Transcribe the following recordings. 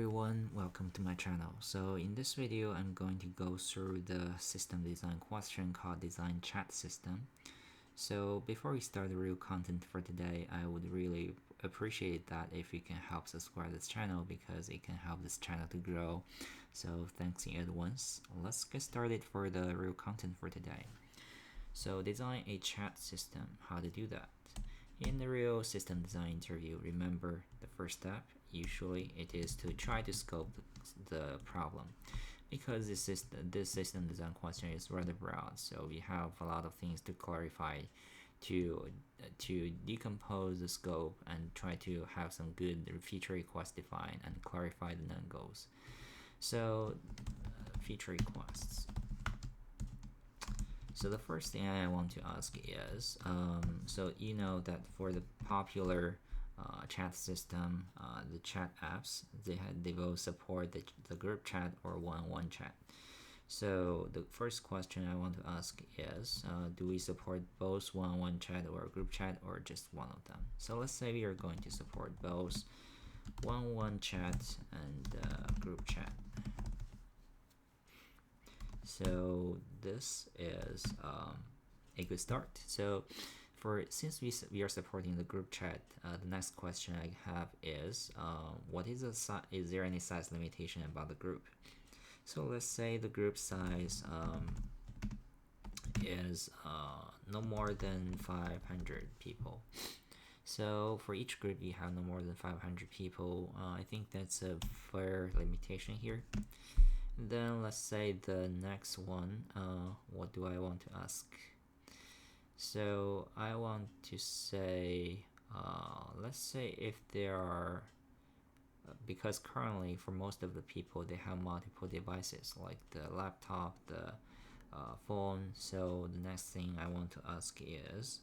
everyone, welcome to my channel. So in this video, I'm going to go through the system design question called design chat system. So before we start the real content for today, I would really appreciate that if you can help subscribe this channel because it can help this channel to grow. So thanks in advance. Let's get started for the real content for today. So design a chat system, how to do that. In the real system design interview, remember the first step, usually it is to try to scope the problem. Because this system design question is rather broad, so we have a lot of things to clarify to decompose the scope and try to have some good feature requests defined and clarify the non-goals. So feature requests. So the first thing I want to ask is, so you know that for the popular chat system, the chat apps, they will support the group chat or one-on-one chat. So the first question I want to ask is, do we support both one-on-one chat or group chat or just one of them? So let's say we are going to support both one-on-one chat and group chat. So this is a good start. So since we are supporting the group chat, the next question I have is, what is is there any size limitation about the group? So let's say the group size is no more than 500 people. So for each group you have no more than 500 people. I think that's a fair limitation here. Then let's say the next one, what do I want to ask? So I want to say, let's say if there are, because currently for most of the people they have multiple devices like the laptop, the phone. So the next thing I want to ask is,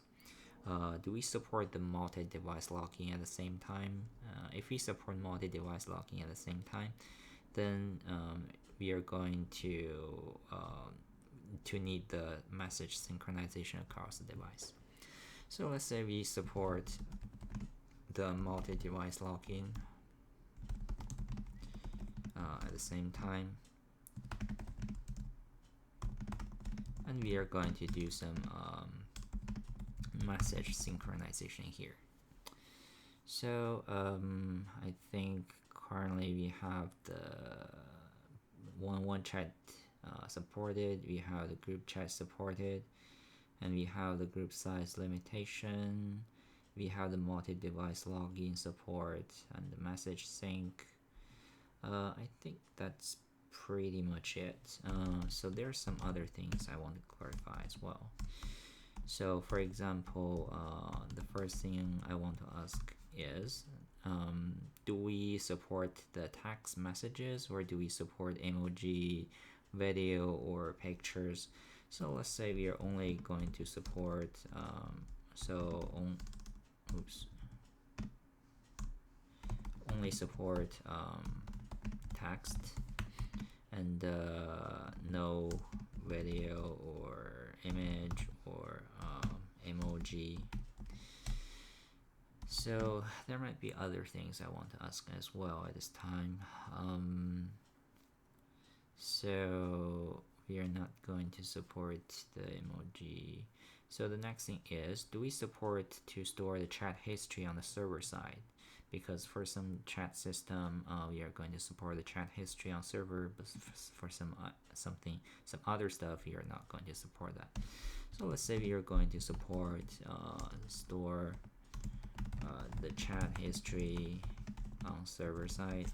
do we support the multi-device locking at the same time? If we support multi-device locking at the same time, then we are going to need the message synchronization across the device. So let's say we support the multi-device login at the same time, and we are going to do some message synchronization here. So I think currently we have the one-on-one chat supported, we have the group chat supported, and we have the group size limitation, we have the multi-device login support and the message sync. I think that's pretty much it. So there's some other things I want to clarify as well. So for example, the first thing I want to ask is, do we support the text messages or do we support emoji, video, or pictures? So let's say we are only going to support only support text and no video or image or emoji. So there might be other things I want to ask as well at this time. So we are not going to support the emoji. So the next thing is, do we support to store the chat history on the server side? Because for some chat system, we are going to support the chat history on server, but for some other stuff, we are not going to support that. So let's say we are going to support store the chat history on server side,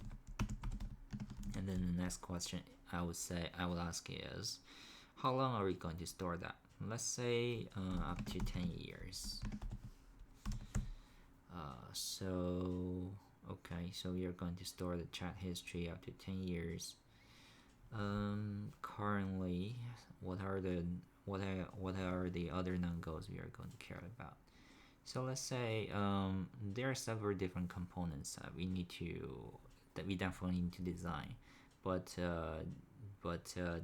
and then the next question I would ask is, how long are we going to store that? Let's say up to 10 years. So we are going to store the chat history up to 10 years. Currently, what are the other non-goals we are going to care about? So let's say there are several different components that we definitely need to design, but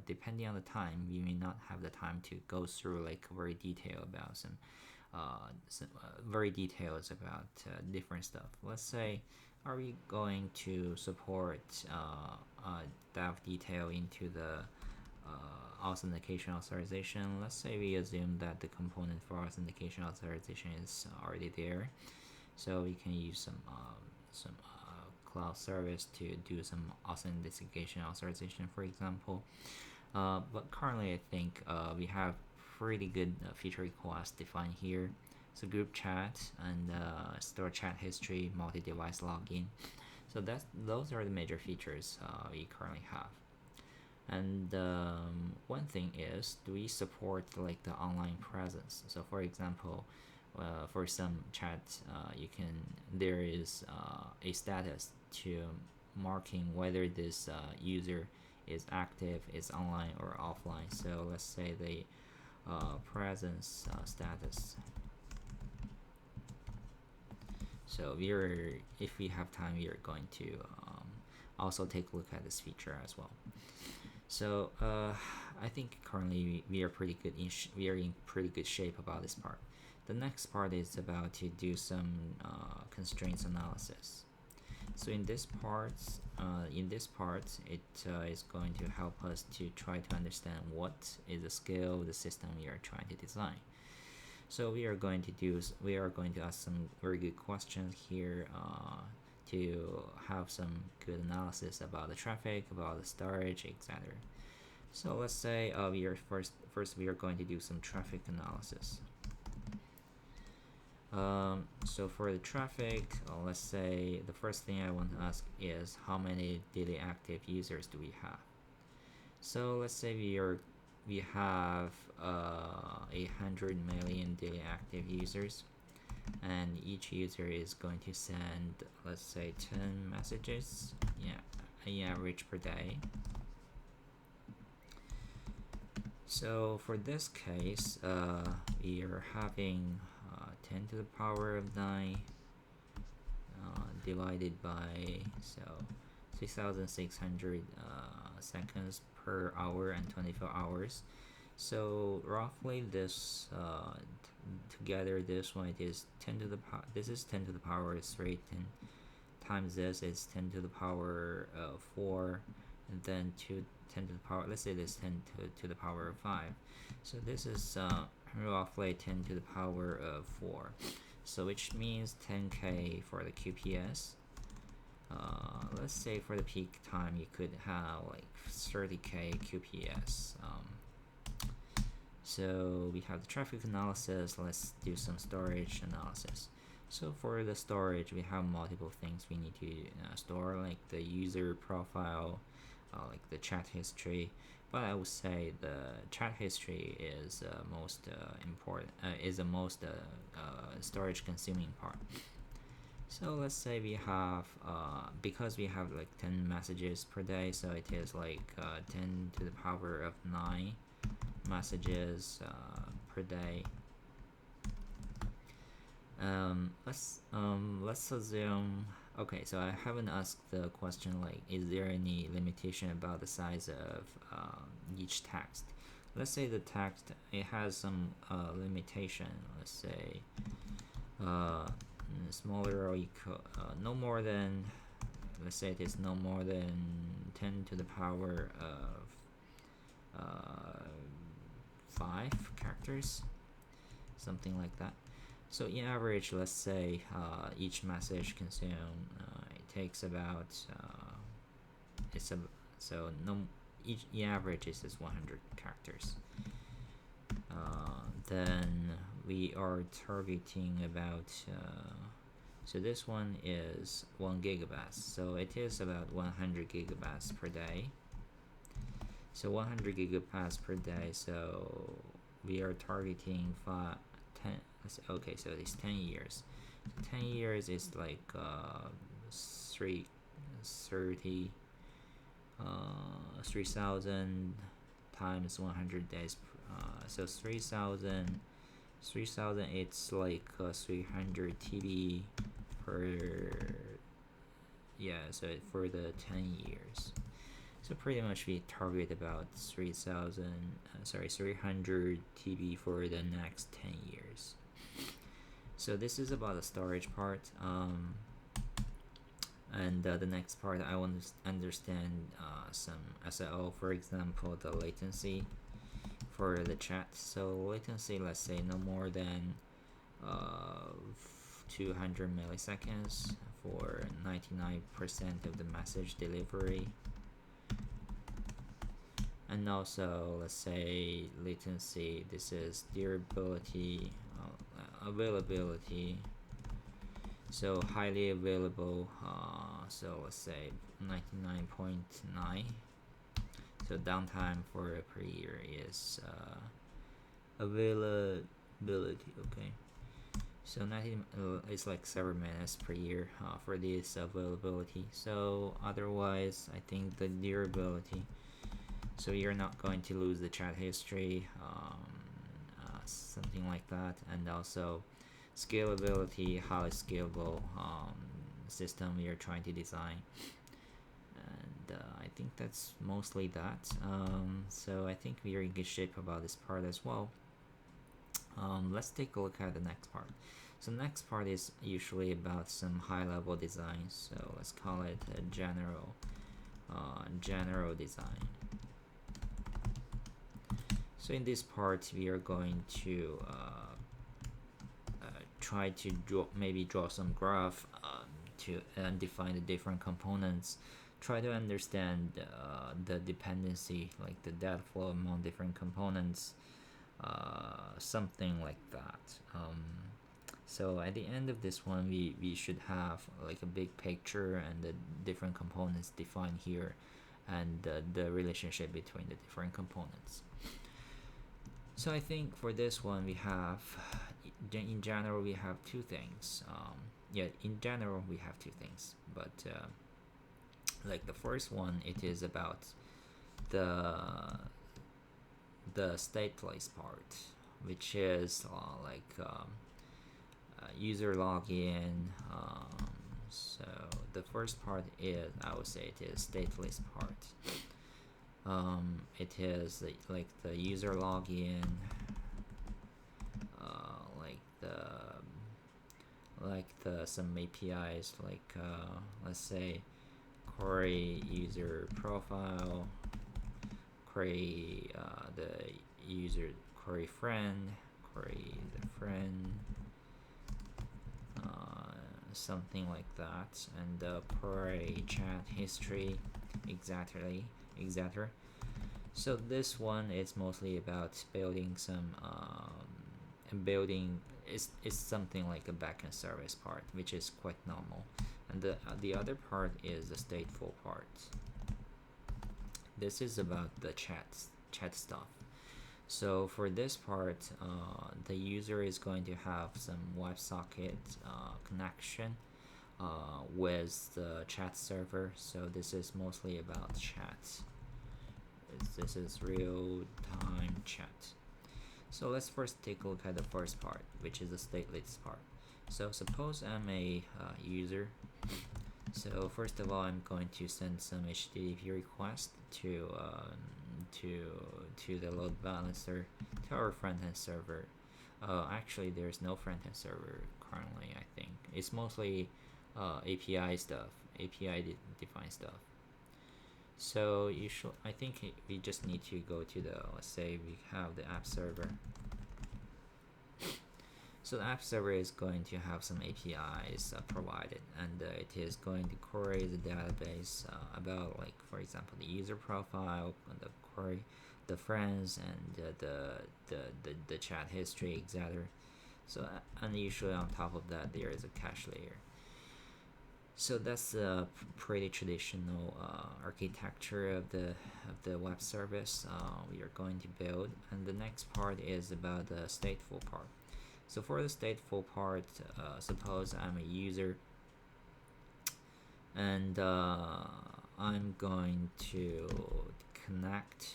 depending on the time, we may not have the time to go through like very detailed about some very details about different stuff. Let's say are we going to support dive detail into the authentication authorization? Let's say we assume that the component for authentication authorization is already there, so we can use some cloud service to do some authentication authorization, for example. But currently, I think we have pretty good feature requests defined here. So group chat and store chat history, multi-device login. So those are the major features we currently have. And one thing is, do we support like the online presence? So for example, for some chat, there is a status to marking whether this user is active, is online or offline. So let's say the presence status. So if we have time, we are going to also take a look at this feature as well. So I think currently we are we are in pretty good shape about this part. The next part is about to do some constraints analysis. So in this part, it is going to help us to try to understand what is the scale of the system we are trying to design. So we are going to ask some very good questions here to have some good analysis about the traffic, about the storage, etc. So let's say we are first we are going to do some traffic analysis. So for the traffic, let's say the first thing I want to ask is how many daily active users do we have? So let's say we have 100 million daily active users, and each user is going to send, let's say, 10 messages, an average per day. So for this case, we are having 10 to the power of 9 divided by 6,600 seconds per hour and 24 hours. So roughly this together, this one is 10 to the power. This is 10 to the power 3. 10 times this is 10 to the power 4, and then 10 to the power. Let's say this 10 to the power of 5. So this is roughly 10 to the power of 4. So which means 10k for the QPS. Let's say for the peak time you could have like 30k QPS. So we have the traffic analysis. Let's do some storage analysis. So for the storage, we have multiple things we need to store, like the user profile, like the chat history. But I would say the chat history is most important, is the most storage consuming part. So let's say we have, because we have like 10 messages per day, so it is like 10 to the power of 9 messages per day. Let's assume. Okay, so I haven't asked the question like, is there any limitation about the size of each text? Let's say the text, it has some limitation. Let's say smaller or equal, no more than, let's say it is no more than 10 to the power of 5 characters, something like that. So in average, let's say each message consume it takes about in average is 100 characters. Then we are targeting about so this one is 1 gigabytes, so it is about 100 gigabytes per day. So 100 gigabytes per day, so we are targeting 10. Okay, so it's 10 years. 10 years is like 3,000 times 100 days. So 3,000, it's like 300 TB per, so for the 10 years. So pretty much we target about 300 TB for the next 10 years. So this is about the storage part. And the next part, I want to understand some SLO, for example, the latency for the chat. So latency, let's say no more than uh, 200 milliseconds for 99% of the message delivery. And also, let's say latency, this is durability, availability, so highly available, so let's say 99.9. so downtime for per year is availability. Okay, so 90 it's like 7 minutes per year for this availability. So otherwise, I think the durability, so you're not going to lose the chat history, something like that. And also scalability, how it's scalable system you're trying to design. And I think that's mostly that. So I think we are in good shape about this part as well. Let's take a look at the next part. So the next part is usually about some high-level designs. So let's call it a general design. So in this part, we are going to try to draw some graph to define the different components. Try to understand the dependency, like the data flow among different components, something like that. So at the end of this one, we should have like a big picture and the different components defined here, and the relationship between the different components. So I think for this one, we have, in general, we have two things. In general, we have two things, but like the first one, it is about the stateless part, which is user login. So the first part is, I would say, it is stateless part. It is like the user login, like the some APIs, like let's say query user profile, query the user, query friend, query the friend, something like that, and query chat history, etc. So this one is mostly about building some it's something like a backend service part, which is quite normal. And the other part is the stateful part. This is about the chat stuff. So for this part, the user is going to have some WebSocket connection with the chat server. So this is mostly about chat. This is real-time chat. So let's first take a look at the first part, which is the stateless part. So suppose I'm a user. So first of all, I'm going to send some HTTP request to the load balancer, to our front-end server. Actually, there's no front-end server currently. I think it's mostly API stuff, API defined stuff. So I think we just need to go to the, let's say we have the app server. So the app server is going to have some APIs provided, and it is going to query the database about, like, for example, the user profile, and the query the friends, and the chat history, etc. So and usually on top of that there is a cache layer. So that's a pretty traditional architecture of the web service we are going to build. And the next part is about the stateful part. So for the stateful part, suppose I'm a user, and I'm going to connect.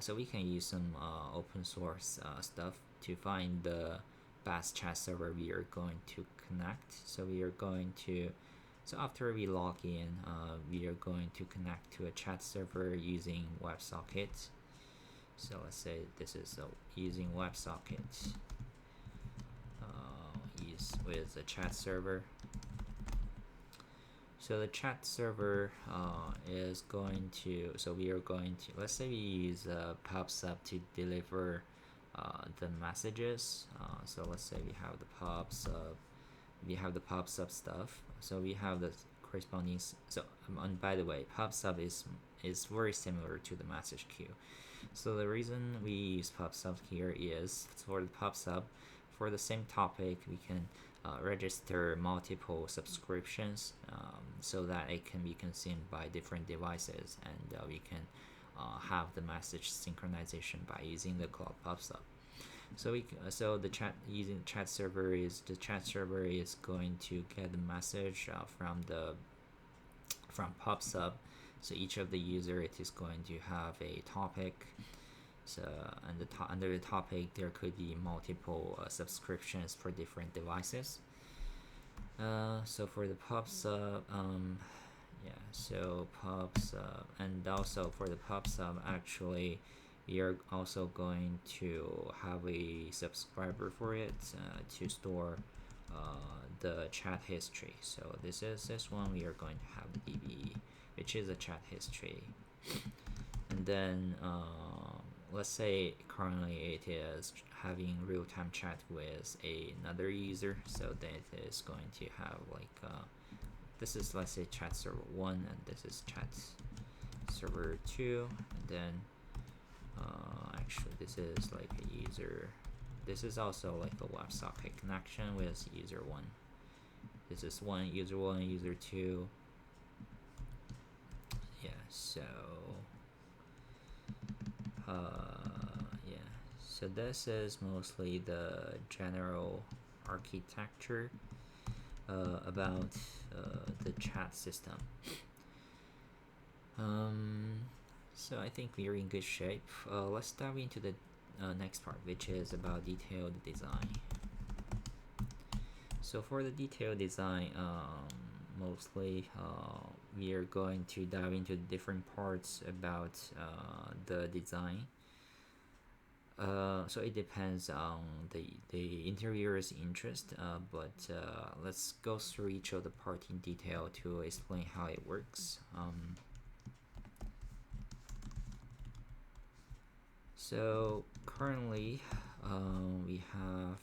So we can use some open source stuff to find the best chat server we are going to connect. So we are going to, so after we log in, we are going to connect to a chat server using WebSocket. So let's say this is using WebSocket with a chat server. So the chat server is going to, so we are going to, let's say we use PubSub to deliver the messages. So let's say we have the PubSub stuff. So we have the corresponding, so and by the way, PubSub is very similar to the message queue. So the reason we use PubSub here is for the PubSub, for the same topic, we can register multiple subscriptions so that it can be consumed by different devices, and we can have the message synchronization by using the Cloud PubSub. So the chat server is going to get the message from PubSub. So each of the user, it is going to have a topic. So under the topic, there could be multiple subscriptions for different devices. So for the PubSub, so PubSub, and also for the PubSub, actually, we are also going to have a subscriber for it to store the chat history. So this one we are going to have the DB, which is a chat history, and then let's say currently it is having real-time chat with another user, so that it is going to have like this is, let's say, chat server 1, and this is chat server 2, and then actually this is like a user, this is also like a WebSocket connection with user 1. This is user 1, user 2. Yeah, so so this is mostly the general architecture about the chat system. So I think we are in good shape. Let's dive into the next part, which is about detailed design. So for the detailed design, mostly we are going to dive into different parts about the design. So it depends on the interviewer's interest, but let's go through each of the part in detail to explain how it works. So currently we have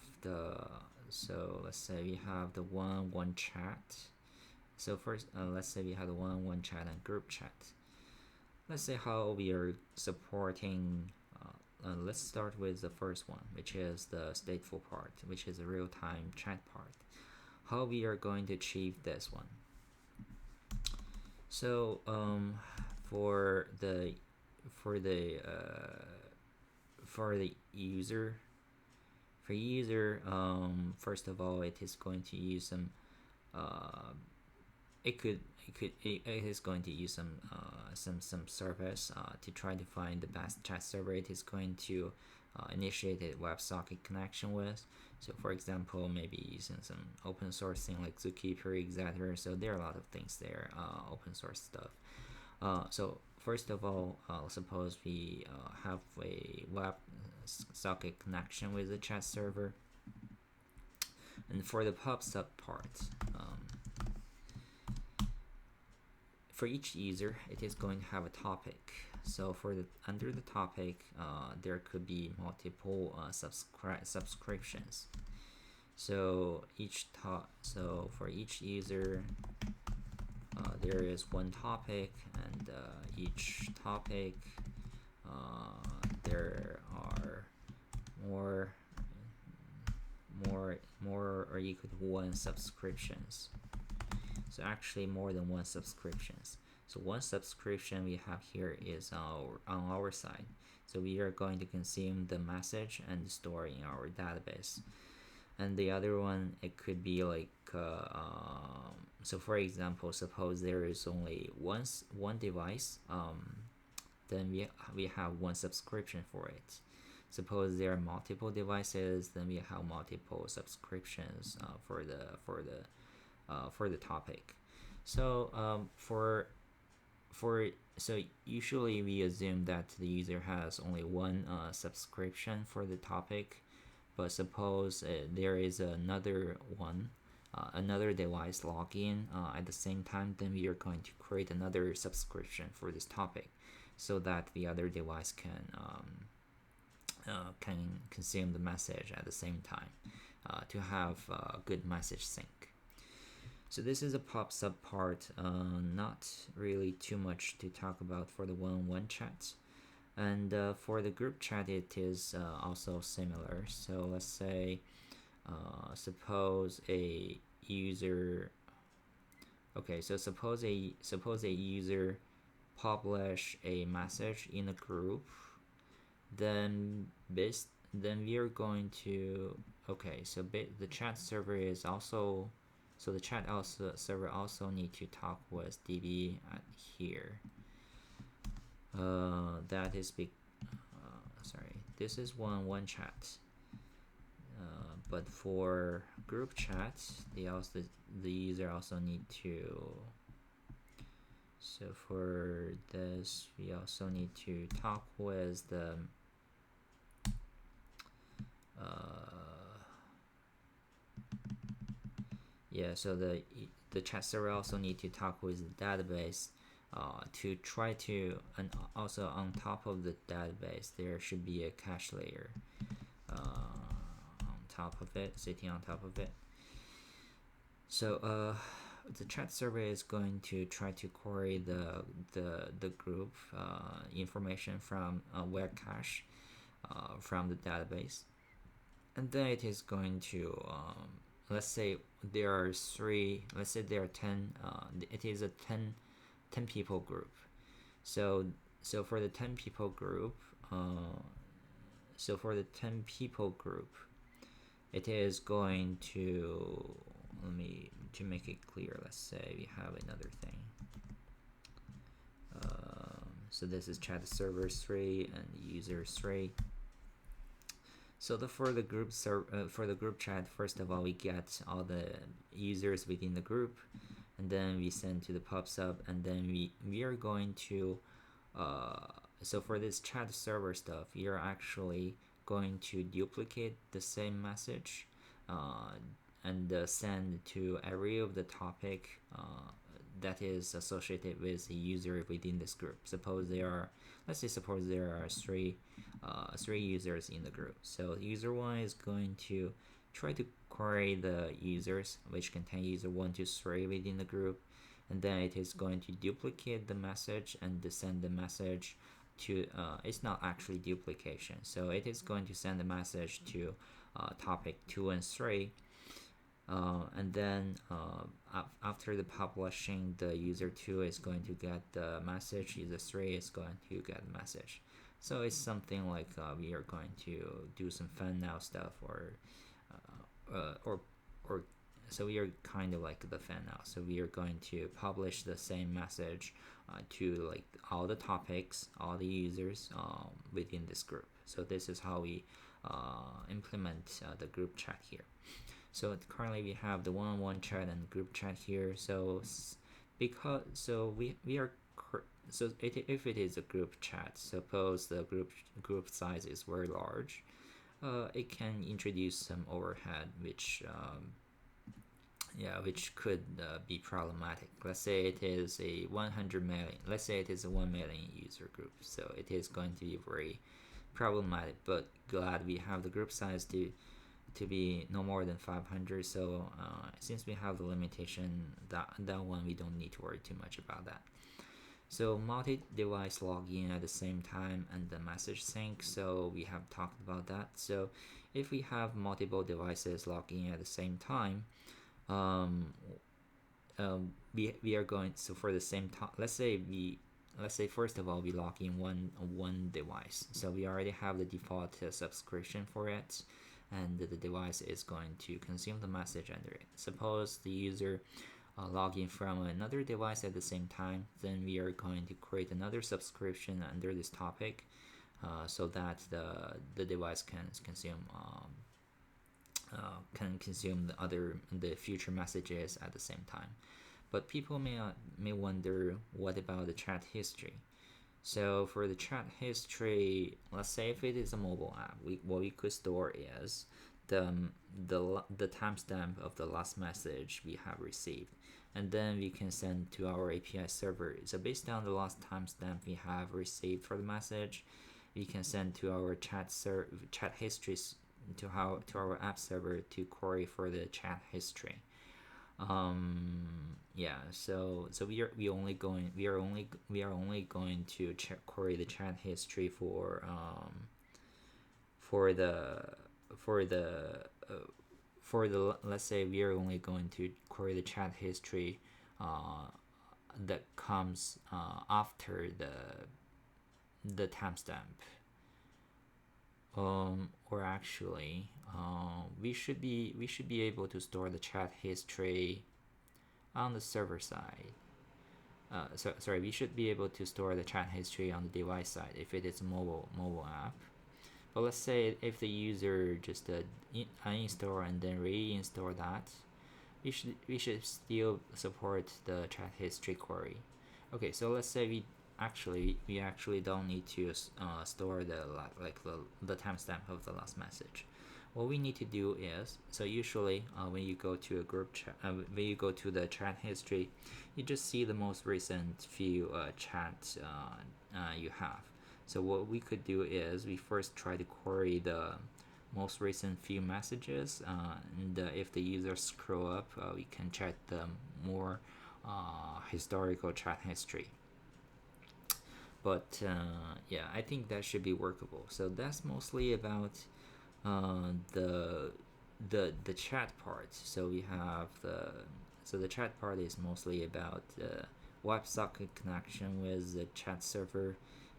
so let's say we have the one-on-one chat. So first, let's say we have the one-on-one chat and group chat. Let's say how we are supporting. Let's start with the first one, which is the stateful part, which is a real-time chat part. How we are going to achieve this one? So for the user, first of all, it is going to use some it is going to use some service to try to find the best chat server it is going to initiate a WebSocket connection with. So for example, maybe using some open source thing like Zookeeper, etc. So there are a lot of things there, open source stuff. So first of all, suppose we have a WebSocket connection with the chat server, and for the PubSub part, for each user, it is going to have a topic. So for under the topic, there could be multiple subscriptions. So for each user, there is one topic, and each topic there are more or equal to 1 subscriptions. So actually more than 1 subscriptions. So 1 subscription we have here is on our side. So we are going to consume the message and store in our database. And the other one, it could be like so for example, suppose there is only one device, then we have 1 subscription for it. Suppose there are multiple devices, then we have multiple subscriptions for the topic. So so usually we assume that the user has only 1 subscription for the topic, but suppose there is another one another device login at the same time, then we are going to create another subscription for this topic, so that the other device can consume the message at the same time to have good message sync. So this is a pop sub part, not really too much to talk about for the one-on-one chat. And for the group chat, it is also similar. So let's say, suppose a user. Okay, so suppose a user publish a message in a group, then we are going to. Okay, so the chat server is also. So the chat server also need to talk with DB at here. That is big. Sorry, this is one chat. But for group chat, the user also need to. So for this, we also need to talk with the. Yeah, so the chat server also need to talk with the database to try to, and also on top of the database there should be a cache layer on top of it, sitting on top of it. So the chat server is going to try to query the group information from web cache from the database, and then it is going to let's say there are 10 it is a 10 people group. So for the 10 people group it is going to, to make it clear, let's say we have another thing. So this is chat server 3 and user 3. So for the group chat, first of all, we get all the users within the group, and then we send to the pub sub, and then we are going to so for this chat server stuff, we are actually going to duplicate the same message and send to every of the topic that is associated with the user within this group. Suppose there are three users in the group. So user 1 is going to try to query the users which contain user 1 to 3 within the group, and then it is going to duplicate the message and send the message to it's not actually duplication, so it is going to send the message to topic 2 and 3. And then after the publishing, the user 2 is going to get the message, user 3 is going to get the message. So it's something like we are going to do some fan now stuff, or so we are kind of like the fan now. So we are going to publish the same message to like all the topics, all the users within this group. So this is how we implement the group chat here. So currently we have the one-on-one chat and group chat here. So if it is a group chat, suppose the group size is very large, it can introduce some overhead, which could be problematic. Let's say it is a 100 million. Let's say it is a 1 million user group. So it is going to be very problematic. But glad we have the group size to be no more than 500. So since we have the limitation, that one we don't need to worry too much about that. So multi-device login at the same time and the message sync. So we have talked about that. So if we have multiple devices logging at the same time, we are going, so for the same time, let's say first of all we log in one device. So we already have the default subscription for it, and the device is going to consume the message under it. Suppose the user log in from another device at the same time, then we are going to create another subscription under this topic, so that the device can consume the future messages at the same time. But people may wonder, what about the chat history? So for the chat history, let's say if it is a mobile app, what we could store is the timestamp of the last message we have received, and then we can send to our API server. So based on the last timestamp we have received for the message, we can send to our chat history to our app server to query for the chat history. Yeah, so we are only going to query the chat history for the for the let's say we are only going to query the chat history that comes after the timestamp. Or actually, we should be able to store the chat history on the server side. Sorry, we should be able to store the chat history on the device side if it is a mobile app. But let's say if the user just uninstall and then reinstall that, we should still support the chat history query. Okay, so let's say we actually don't need to store the timestamp of the last message. What we need to do is, so usually when you go to a group chat, when you go to the chat history, you just see the most recent few chats you have. So what we could do is we first try to query the most recent few messages, and if the user scroll up, we can check the more historical chat history. But yeah, I think that should be workable. So that's mostly about the chat part. So we have the chat part is mostly about WebSocket connection with the chat server,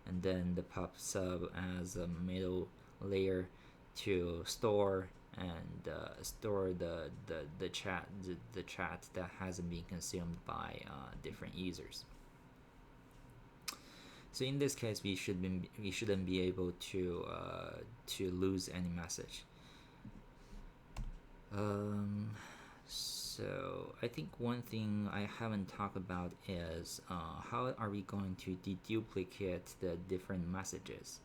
and then the PubSub as a middle layer to store and store the chat that hasn't been consumed by different users. So in this case, we shouldn't be able to lose any message. So I think one thing I haven't talked about is how are we going to deduplicate the different messages,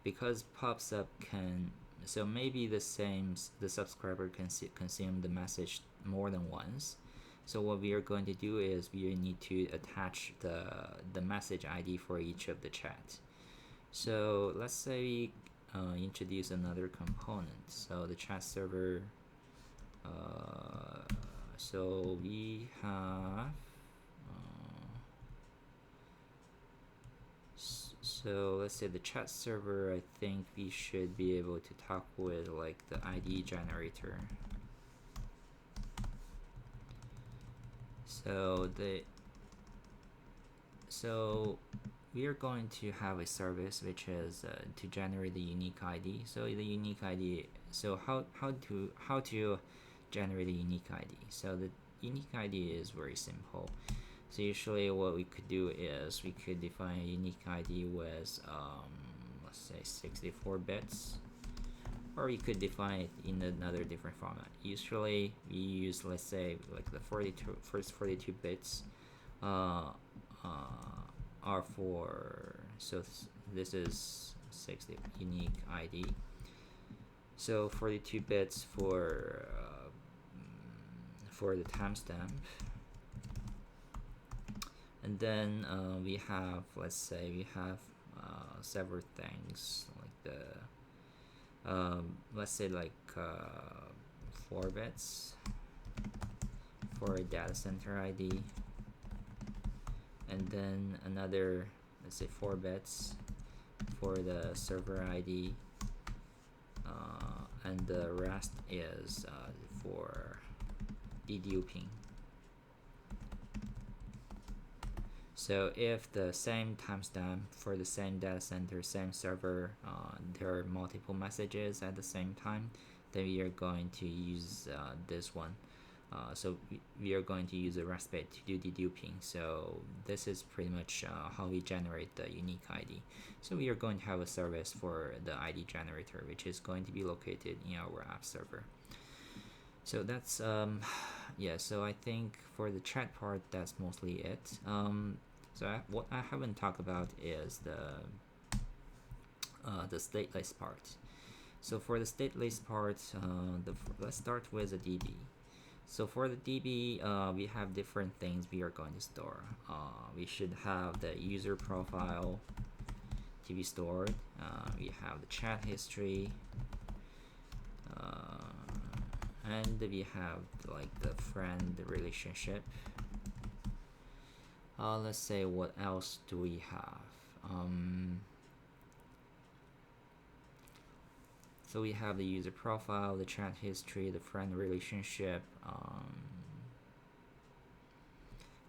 because PubSub can, so maybe the subscriber can consume the message more than once. So what we are going to do is we need to attach the message ID for each of the chats. So let's say we introduce another component. So the chat server. So we have. So let's say the chat server. I think we should be able to talk with like the ID generator. So we are going to have a service which is to generate the unique ID. So the unique ID. So how to generate a unique ID? So the unique ID is very simple. So usually what we could do is we could define a unique ID with let's say 64 bits, or we could define it in another different format. Usually we use, let's say, like the first 42 bits are for, so this is 60 unique ID. So 42 bits for the timestamp, and then we have, let's say, we have several things like the let's say like 4 bits for a data center ID, and then another, let's say, 4 bits for the server ID, and the rest is for deduping. So if the same timestamp for the same data center, same server, there are multiple messages at the same time, then we are going to use this one. So we are going to use a REST bit to do deduping. So this is pretty much how we generate the unique ID. So we are going to have a service for the ID generator, which is going to be located in our app server. So that's yeah. So I think for the chat part, that's mostly it. So what I haven't talked about is the stateless part. So for the state list part, let's start with the DB. So for the DB, we have different things we are going to store. We should have the user profile to be stored. We have the chat history, and we have like the friend relationship. Let's say, what else do we have? So we have the user profile, the chat history, the friend relationship.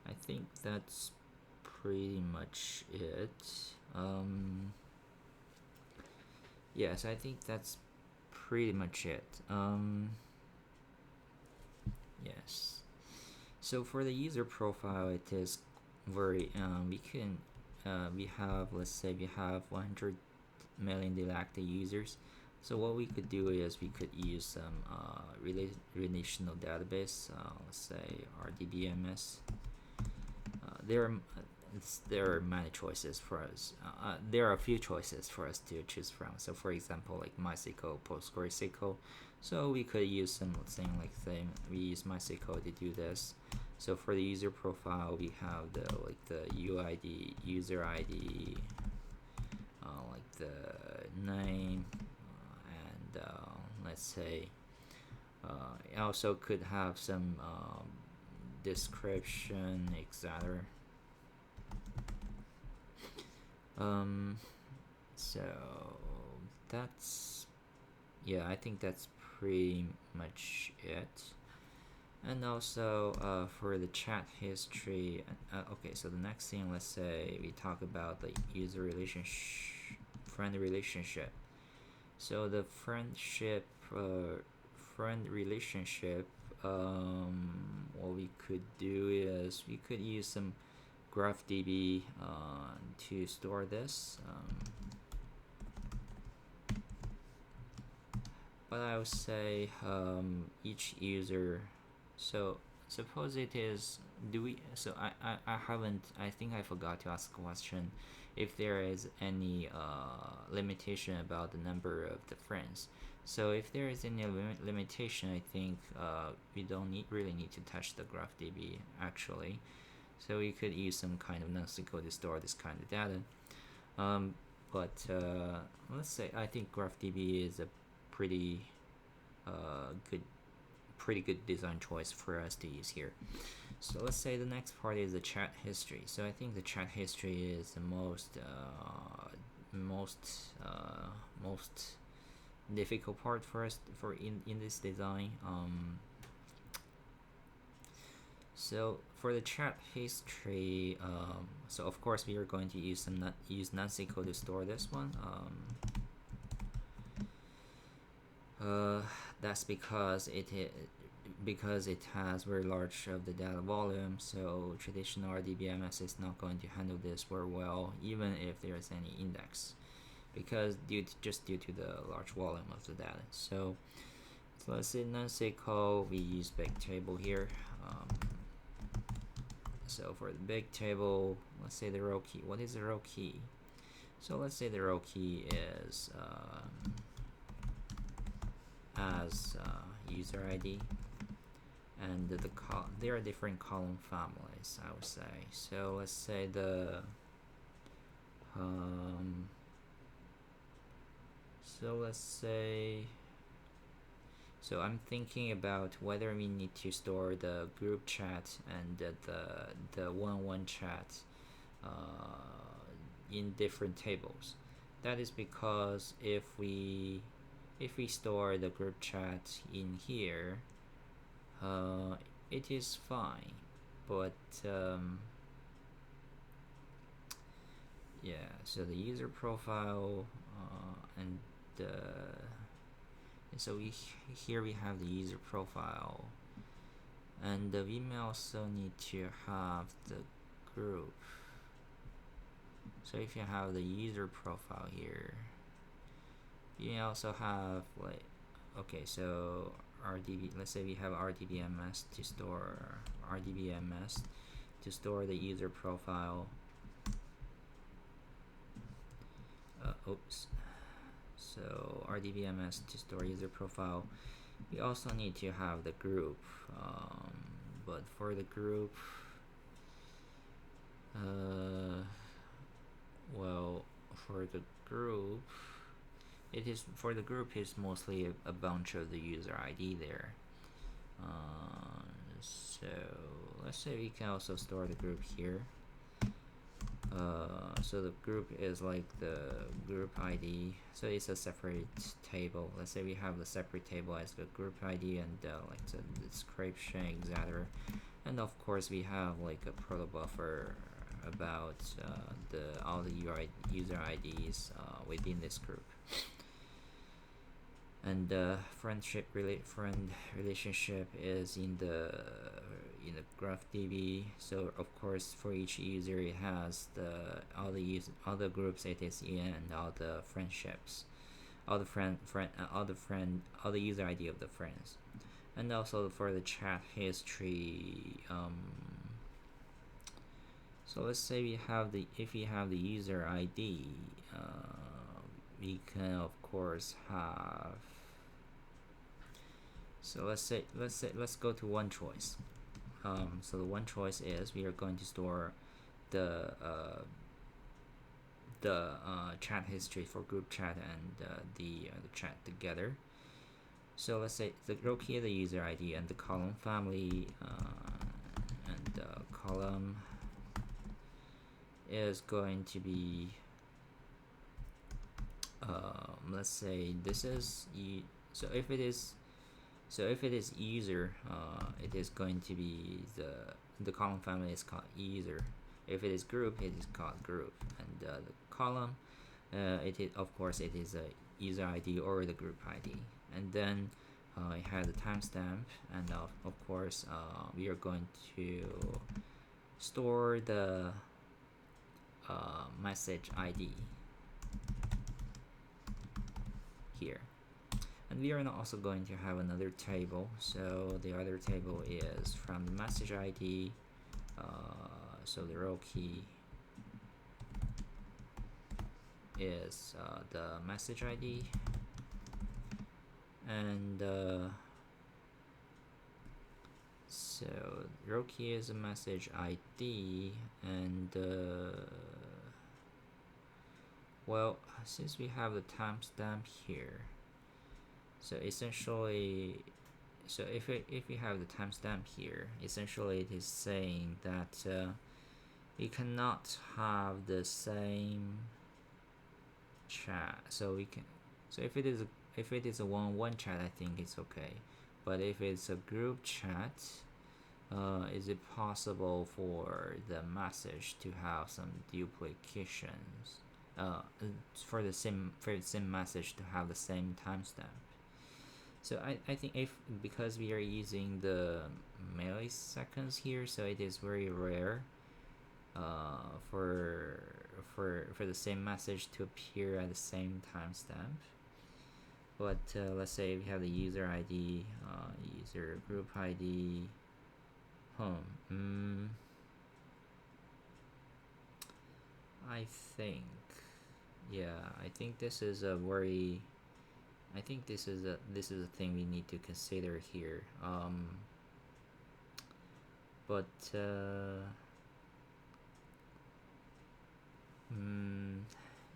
I think that's pretty much it. Yes, I think that's pretty much it. Yes. So for the user profile, it is very we have, let's say we have 100 million deactivated users. So what we could do is we could use some relational database, let's say RDBMS. There are many choices for us. There are a few choices for us to choose from. So for example, like MySQL, PostgreSQL. So we could use some we use MySQL to do this. So for the user profile, we have the UID, user ID, like the name, and let's say it also could have some description, etc. So that's, yeah, I think that's pretty much it. And also for the chat history, okay, so the next thing, let's say we talk about the user relationship, friend relationship. So the friend relationship, what we could do is we could use some GraphDB to store this. But I would say each user, so suppose it is, I think I forgot to ask a question if there is any limitation about the number of the friends. So if there is any limitation, I think we don't really need to touch the GraphDB actually. So we could use some kind of NoSQL to store this kind of data. But let's say I think GraphDB is a pretty good design choice for us to use here. So let's say the next part is the chat history. So I think the chat history is the most difficult part for us in this design. So for the chat history, so of course we are going to use NoSQL to store this one. That's because it has very large of the data volume, so traditional RDBMS is not going to handle this very well, even if there is any index, because due to the large volume of the data. So let's say NoSQL, we use Bigtable here. So for the Bigtable, let's say the row key. What is the row key? So let's say the row key is as user ID, and there are different column families, I would say. So let's say so I'm thinking about whether we need to store the group chat and the one-on-one chat in different tables. That is because if we store the group chat in here, it is fine, but yeah, so the user profile and so here we have the user profile, and we may also need to have the group. So if you have the user profile here, you also have okay, so let's say we have RDBMS to store the user profile. Oops. So RDBMS to store user profile. We also need to have the group, but for the group, well, for the group, is mostly a bunch of the user ID there. So let's say we can also store the group here. So the group is like the group ID, so it's a separate table. Let's say we have the separate table as the group ID and like the description, etc. And of course we have like a protobuffer about all the user IDs within this group. And friend relationship is in the GraphDB. So of course for each user it has all the groups it is in, and all the friendships, all the user ID of the friends. And also for the chat history, so let's say if we have the user ID, we can of course have, so let's go to one choice. So the one choice is we are going to store the chat history for group chat and the chat together. So let's say the row key is the user ID, and the column family and the column is going to be let's say this is so if it is user, it is going to be the column family is called user. If it is group, it is called group, and the column, it is of course it is a user ID or the group ID. And then it has a timestamp, and of course we are going to store the message ID here. And we are also going to have another table. So the other table is from the message ID. So the row key is the message ID, and so row key is a message ID, and well, since we have the timestamp here, so essentially, so if we have the timestamp here, essentially it is saying that we cannot have the same chat. So we can, so if it is a one-on-one chat, I think it's okay. But if it's a group chat, is it possible for the message to have some duplications? For the same message to have the same timestamp. So I think because we are using the milliseconds here, so it is very rare for the same message to appear at the same timestamp. But let's say we have the user ID, user group ID, home. I think, yeah, I think this is a very, I think this is a thing we need to consider here. But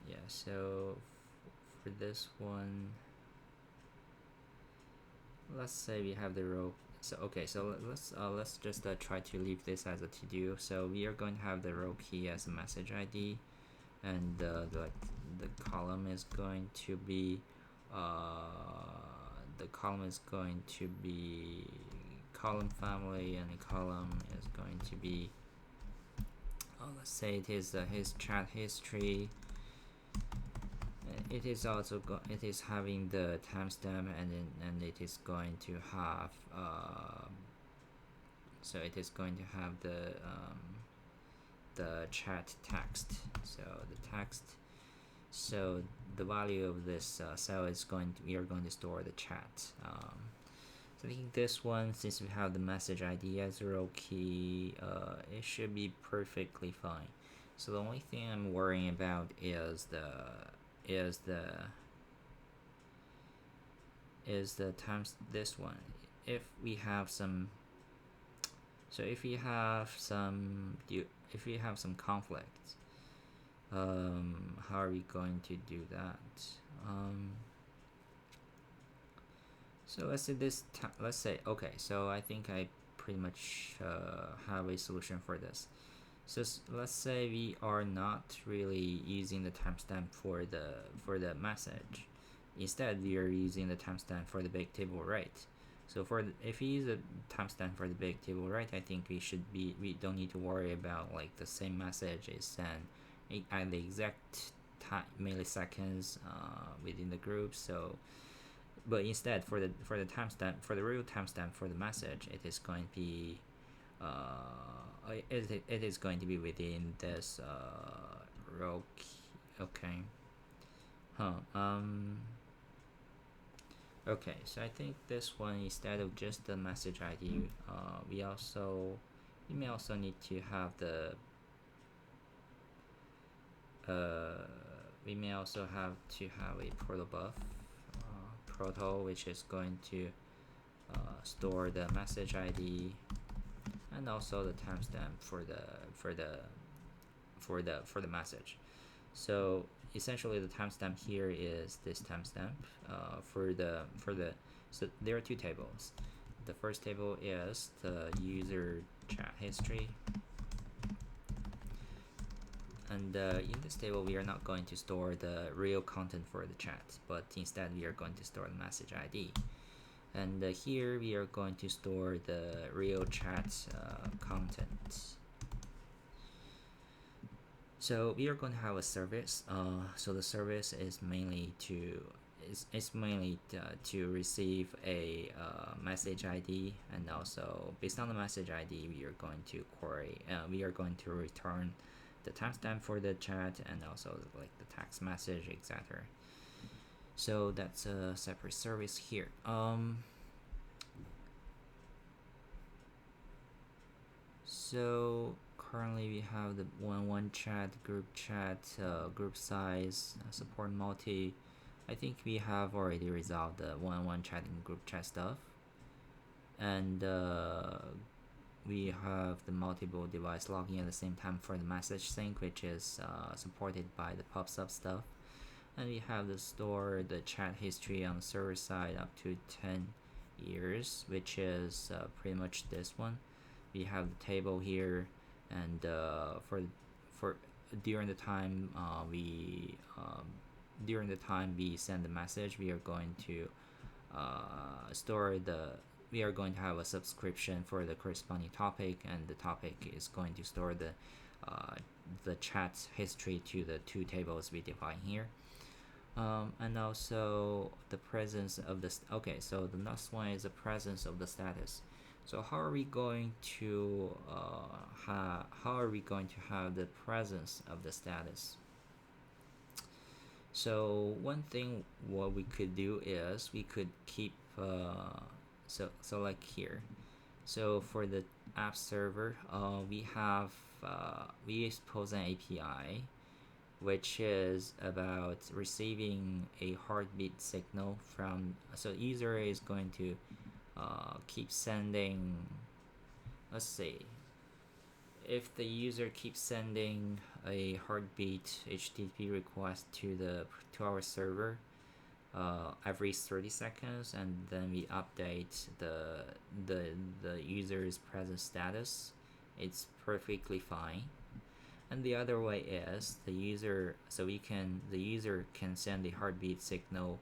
yeah, so for this one, let's say we have the row. So okay, so let's just try to leave this as a to-do. So we are going to have the row key as a message ID, and the column is going to be column family, and the column is going to be let's say it is his chat history. It is also it is having the timestamp, and it is going to have so it is going to have the chat text. So the text, so the value of this cell is we are going to store the chat. So I think this one, since we have the message ID as a row key, it should be perfectly fine. So the only thing I'm worrying about is the is the times this one. If we have some, so if we have some, conflicts, how are we going to do that? So let's say, okay, so I think I pretty much have a solution for this. So let's say we are not really using the timestamp for the message. Instead, we are using the timestamp for the big table write. So if we use a timestamp for the big table write, I think we don't need to worry about like the same message is sent at the exact milliseconds within the group. So, but instead for the timestamp, for the real timestamp for the message, it is going to be it is going to be within this row key. Okay. Okay, so I think this one, instead of just the message ID, we may also need to have the we may also have to have a protobuf proto, which is going to store the message ID and also the timestamp for the message. So essentially, the timestamp here is this timestamp so there are two tables. The first table is the user chat history, and in this table we are not going to store the real content for the chat, but instead we are going to store the message ID. And here we are going to store the real chat content. So we are going to have a service. So the service is mainly to receive a message ID, and also based on the message ID, we are going to query. We are going to return the timestamp for the chat and also like the text message, etc. So that's a separate service here. So currently we have the one chat, group size, support multi. I think we have already resolved the one chat and group chat stuff, and we have the multiple device logging at the same time for the message sync, which is supported by the PubSub stuff. And we have the store the chat history on the server side up to 10 years, which is pretty much this one. We have the table here, and for during the time we send the message, we are going to we are going to have a subscription for the corresponding topic, and the topic is going to store the chat history to the two tables we define here. And also the presence of the so the next one is the presence of the status. So how are we going to have the presence of the status? So one thing what we could do is we could keep so like here. So for the app server, we expose an API which is about receiving a heartbeat signal from, so user is going to keep sending, let's see, if the user keeps sending a heartbeat HTTP request to our server every 30 seconds, and then we update the user's present status, it's perfectly fine. And the other way is the user can send the heartbeat signal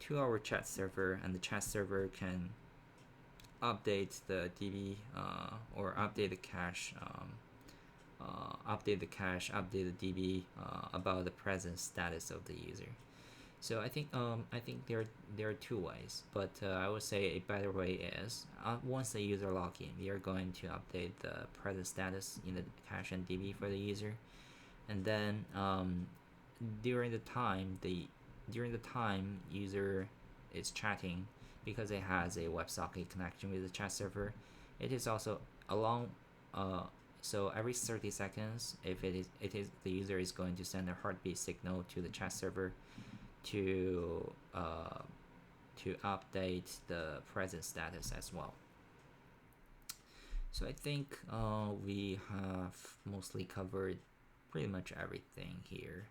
to our chat server, and the chat server can update the DB or update the cache, update the DB about the present status of the user. So I think there are two ways, but I would say a better way is once the user log in, we are going to update the present status in the cache and DB for the user, and then during the time user is chatting, because it has a WebSocket connection with the chat server, it is also along. So every 30 seconds, if it is the user is going to send a heartbeat signal to the chat server to to update the present status as well. So I think we have mostly covered pretty much everything here.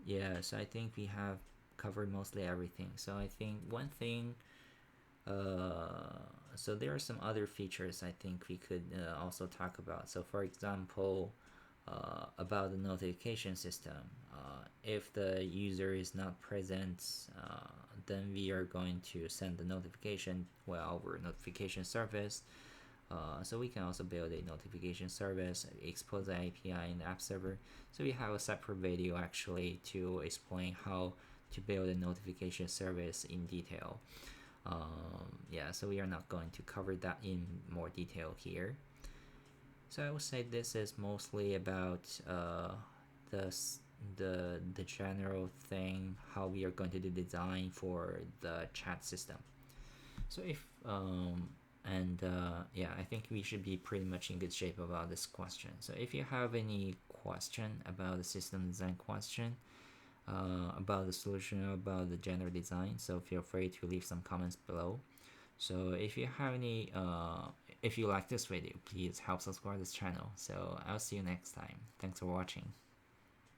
Yeah, so I think we have covered mostly everything. So I think one thing, so there are some other features I think we could also talk about. So for example, about the notification system. If the user is not present, then we are going to send the notification over notification service. So we can also build a notification service, expose the API in the app server. So we have a separate video actually to explain how to build a notification service in detail. Yeah, so we are not going to cover that in more detail here. So I would say this is mostly about the general thing, how we are going to do design for the chat system. So if yeah, I think we should be pretty much in good shape about this question. So if you have any question about the system design question, about the solution, about the general design, so feel free to leave some comments below. So if you have any if you like this video, please help subscribe this channel. So I'll see you next time. Thanks for watching.